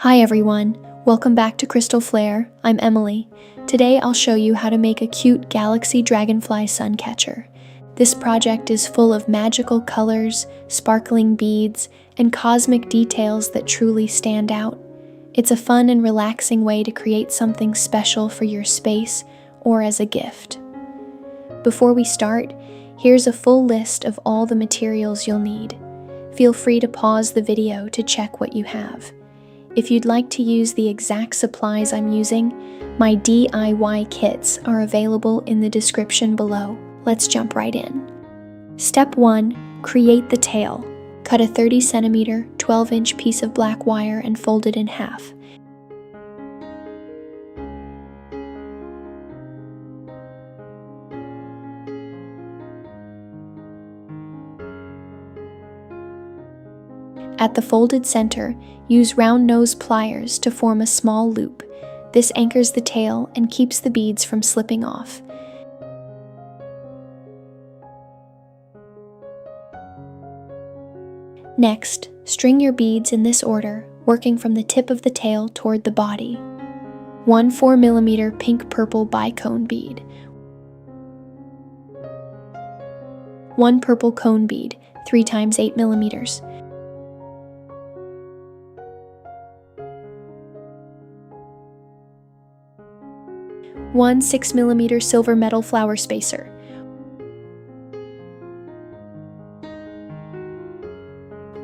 Hi everyone, welcome back to Crystal Flare. I'm Emily. Today I'll show you how to make a cute galaxy dragonfly suncatcher. This project is full of magical colors, sparkling beads, and cosmic details that truly stand out. It's a fun and relaxing way to create something special for your space or as a gift. Before we start, here's a full list of all the materials you'll need. Feel free to pause the video to check what you have. If you'd like to use the exact supplies I'm using, my DIY kits are available in the description below. Let's jump right in. Step 1. Create the tail. Cut a 30 centimeter, 12-inch piece of black wire and fold it in half. At the folded center, use round nose pliers to form a small loop. This anchors the tail and keeps the beads from slipping off. Next, string your beads in this order, working from the tip of the tail toward the body. 1 4mm pink-purple bicone bead. 1 purple cone bead, 3 times 8 millimeters. 1 6mm silver metal flower spacer.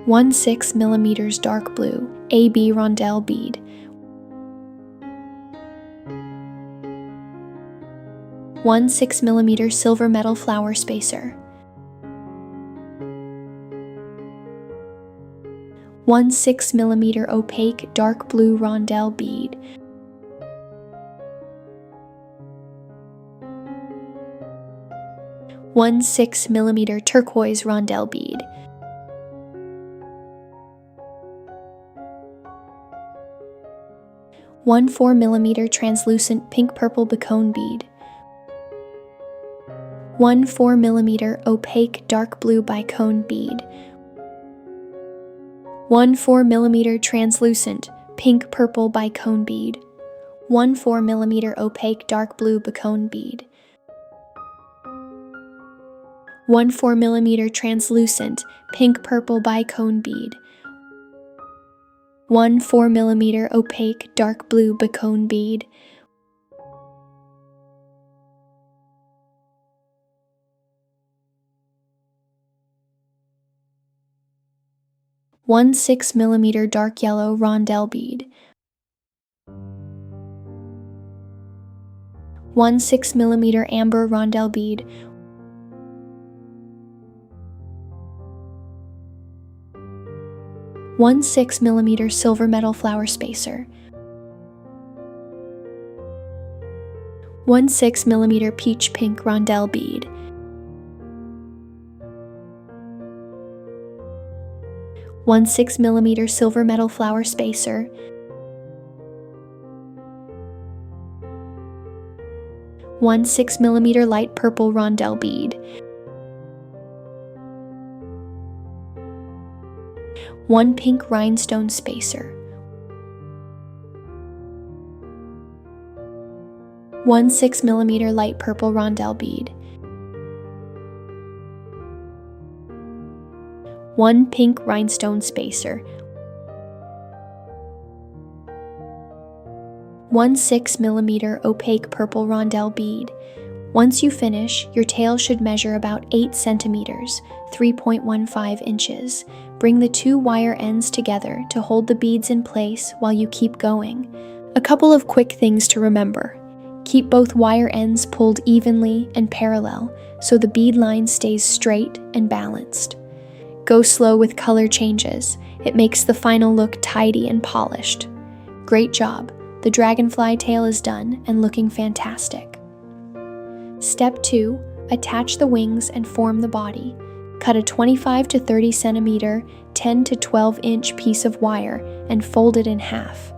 1 6mm dark blue AB rondelle bead. 1 6mm silver metal flower spacer. 1 6mm opaque dark blue rondelle bead. 1 6mm turquoise rondelle bead. 1 4mm translucent pink-purple bicone bead. 1 4mm opaque dark blue bicone bead. 1 4mm translucent pink-purple bicone bead. 1 4mm opaque dark blue bicone bead. 1 4mm translucent pink-purple bicone bead. 1 4mm opaque dark blue bicone bead. 1 6mm dark yellow rondelle bead. 1 6mm amber rondelle bead. 1 6mm silver metal flower spacer. 1 6mm peach pink rondelle bead. 1 6mm silver metal flower spacer. 1 6mm light purple rondelle bead. 1 pink rhinestone spacer. 1 6mm light purple rondelle bead. 1 pink rhinestone spacer. 1 6mm opaque purple rondelle bead. Once you finish, your tail should measure about 8 centimeters, 3.15 inches. Bring the 2 wire ends together to hold the beads in place while you keep going. A couple of quick things to remember. Keep both wire ends pulled evenly and parallel so the bead line stays straight and balanced. Go slow with color changes. It makes the final look tidy and polished. Great job! The dragonfly tail is done and looking fantastic. Step 2. Attach the wings and form the body. Cut a 25 to 30 centimeter, 10 to 12 inch piece of wire and fold it in half.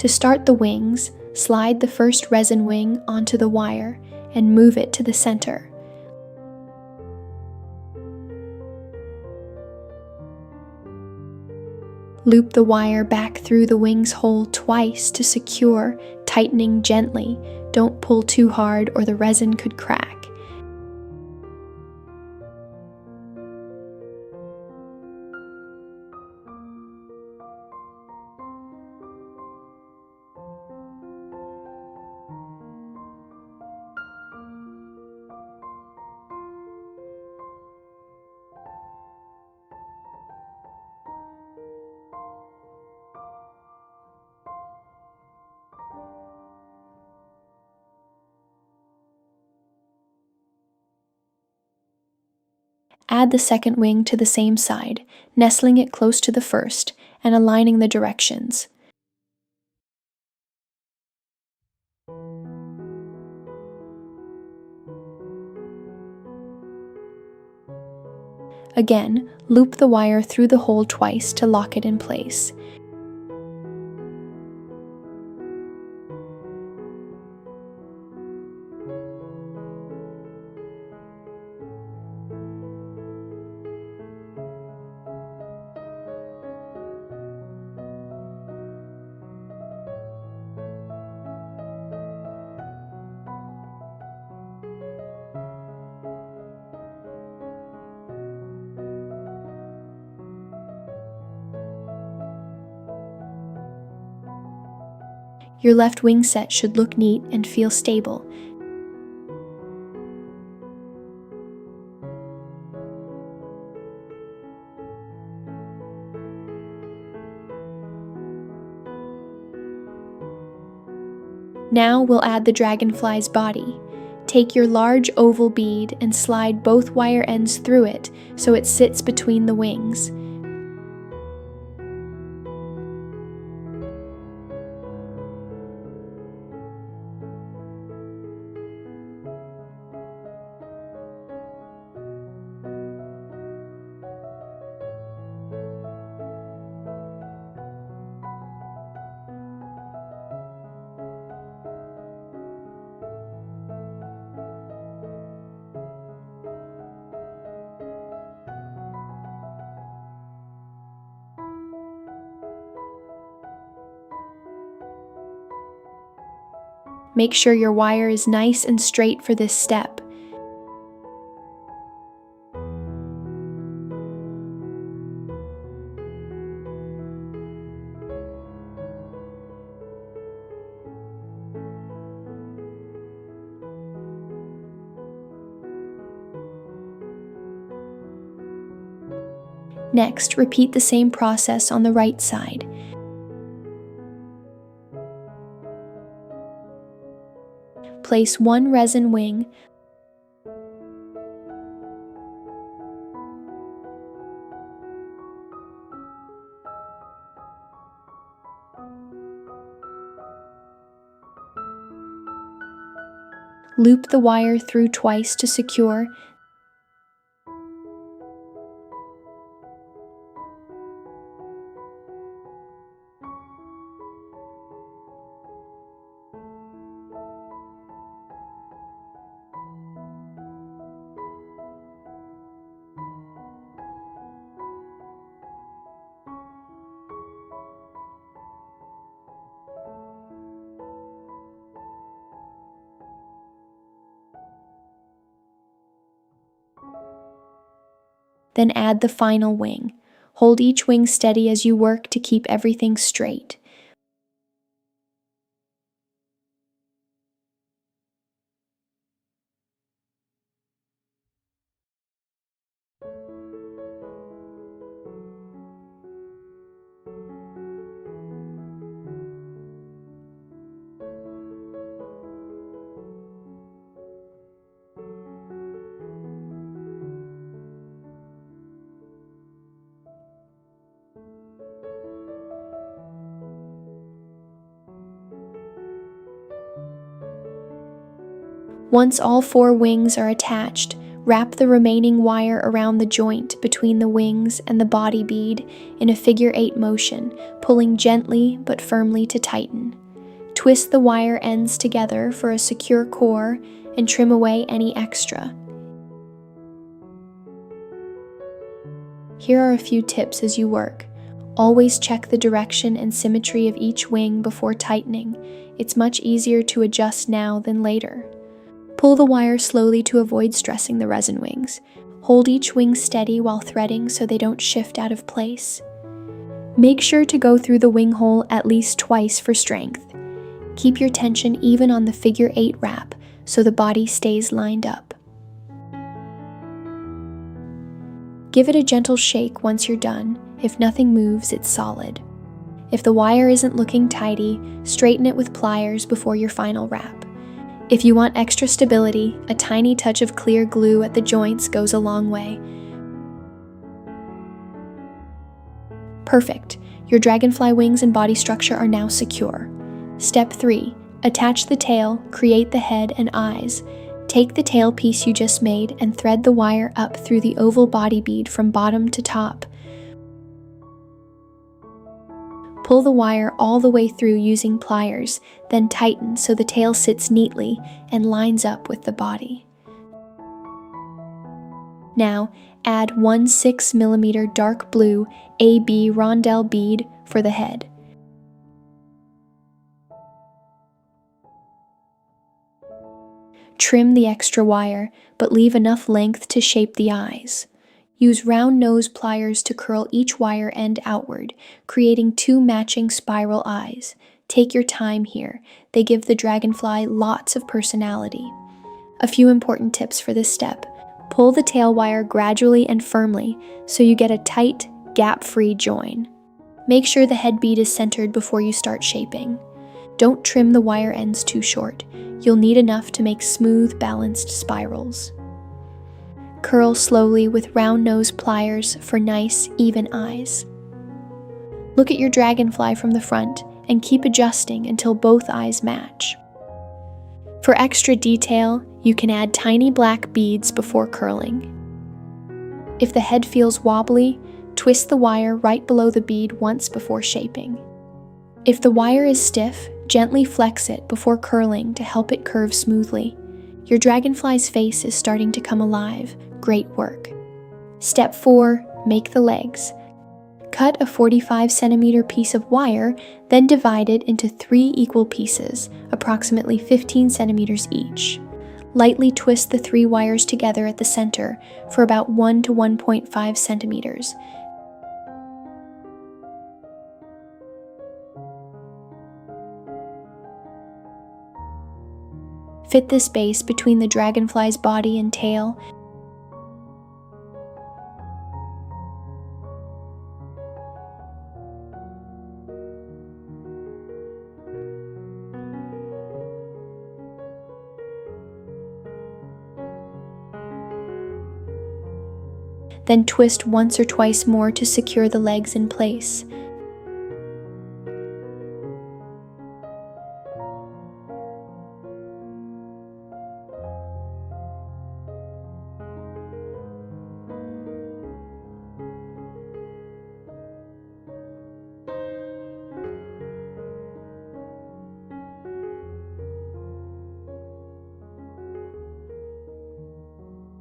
To start the wings, slide the first resin wing onto the wire and move it to the center. Loop the wire back through the wing's hole twice to secure, tightening gently. Don't pull too hard or the resin could crack. Add the second wing to the same side, nestling it close to the first and aligning the directions. Again, loop the wire through the hole twice to lock it in place. Your left wing set should look neat and feel stable. Now we'll add the dragonfly's body. Take your large oval bead and slide both wire ends through it so it sits between the wings. Make sure your wire is nice and straight for this step. Next, repeat the same process on the right side. Place one resin wing, loop the wire through twice to secure, then add the final wing. Hold each wing steady as you work to keep everything straight. Once all 4 wings are attached, wrap the remaining wire around the joint between the wings and the body bead in a figure 8 motion, pulling gently but firmly to tighten. Twist the wire ends together for a secure core and trim away any extra. Here are a few tips as you work. Always check the direction and symmetry of each wing before tightening. It's much easier to adjust now than later. Pull the wire slowly to avoid stressing the resin wings. Hold each wing steady while threading so they don't shift out of place. Make sure to go through the wing hole at least twice for strength. Keep your tension even on the figure 8 wrap so the body stays lined up. Give it a gentle shake once you're done. If nothing moves, it's solid. If the wire isn't looking tidy, straighten it with pliers before your final wrap. If you want extra stability, a tiny touch of clear glue at the joints goes a long way. Perfect! Your dragonfly wings and body structure are now secure. Step 3. Attach the tail, create the head and eyes. Take the tail piece you just made and thread the wire up through the oval body bead from bottom to top. Pull the wire all the way through using pliers, then tighten so the tail sits neatly and lines up with the body. Now, add one 6mm dark blue AB rondelle bead for the head. Trim the extra wire, but leave enough length to shape the eyes. Use round nose pliers to curl each wire end outward, creating 2 matching spiral eyes. Take your time here. They give the dragonfly lots of personality. A few important tips for this step. Pull the tail wire gradually and firmly so you get a tight, gap-free join. Make sure the head bead is centered before you start shaping. Don't trim the wire ends too short. You'll need enough to make smooth, balanced spirals. Curl slowly with round nose pliers for nice, even eyes. Look at your dragonfly from the front and keep adjusting until both eyes match. For extra detail, you can add tiny black beads before curling. If the head feels wobbly, twist the wire right below the bead once before shaping. If the wire is stiff, gently flex it before curling to help it curve smoothly. Your dragonfly's face is starting to come alive. Great work. Step 4. Make the legs. Cut a 45cm piece of wire, then divide it into 3 equal pieces, approximately 15 centimeters each. Lightly twist the 3 wires together at the center for about 1 to 1.5 centimeters. Fit this base between the dragonfly's body and tail. Then twist once or twice more to secure the legs in place.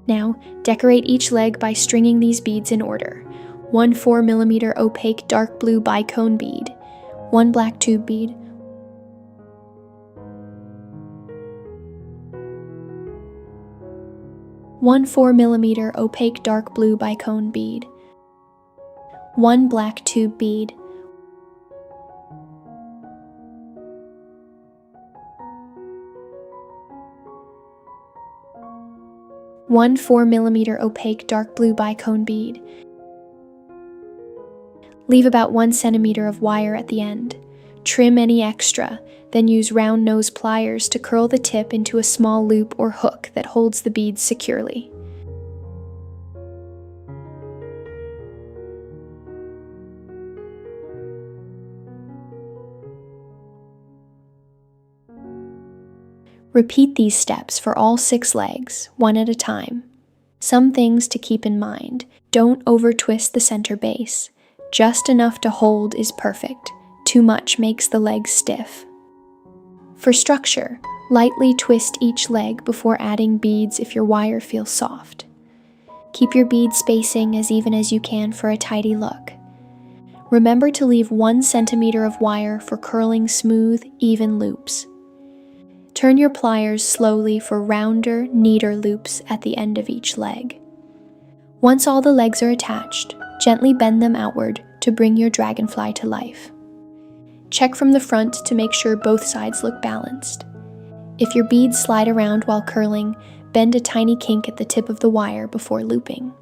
Now, decorate each leg by stringing these beads in order. 1 4mm opaque dark blue bicone bead, 1 black tube bead, 1 4mm opaque dark blue bicone bead, 1 black tube bead, 1 4mm opaque dark blue bicone bead. Leave about 1 centimeter of wire at the end. Trim any extra, then use round nose pliers to curl the tip into a small loop or hook that holds the beads securely. Repeat these steps for all 6 legs, one at a time. Some things to keep in mind. Don't over-twist the center base. Just enough to hold is perfect. Too much makes the legs stiff. For structure, lightly twist each leg before adding beads if your wire feels soft. Keep your bead spacing as even as you can for a tidy look. Remember to leave 1 centimeter of wire for curling smooth, even loops. Turn your pliers slowly for rounder, neater loops at the end of each leg. Once all the legs are attached, gently bend them outward to bring your dragonfly to life. Check from the front to make sure both sides look balanced. If your beads slide around while curling, bend a tiny kink at the tip of the wire before looping.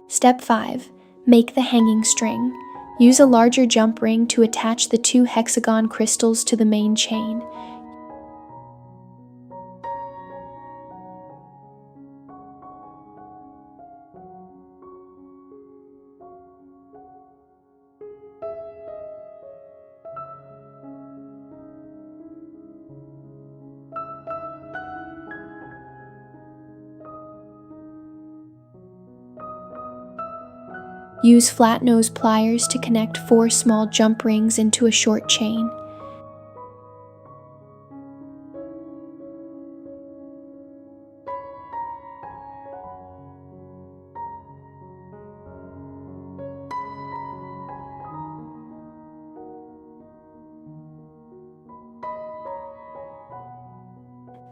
Step 5. Make the hanging string. Use a larger jump ring to attach the 2 hexagon crystals to the main chain. Use flat nose pliers to connect 4 small jump rings into a short chain.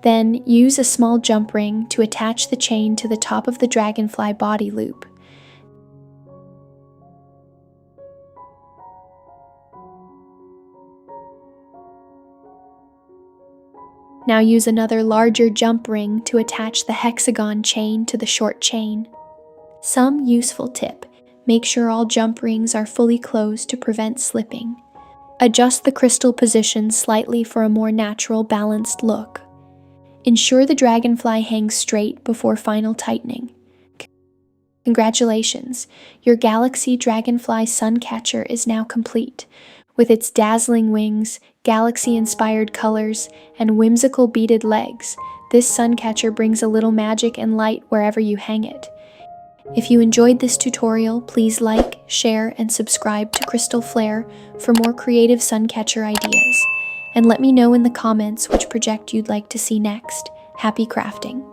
Then, use a small jump ring to attach the chain to the top of the dragonfly body loop. Now use another larger jump ring to attach the hexagon chain to the short chain. Some useful tip: make sure all jump rings are fully closed to prevent slipping. Adjust the crystal position slightly for a more natural, balanced look. Ensure the dragonfly hangs straight before final tightening. Congratulations! Your Galaxy Dragonfly Suncatcher is now complete. With its dazzling wings, galaxy-inspired colors, and whimsical beaded legs, this suncatcher brings a little magic and light wherever you hang it. If you enjoyed this tutorial, please like, share, and subscribe to Crystal Flare for more creative suncatcher ideas. And let me know in the comments which project you'd like to see next. Happy crafting!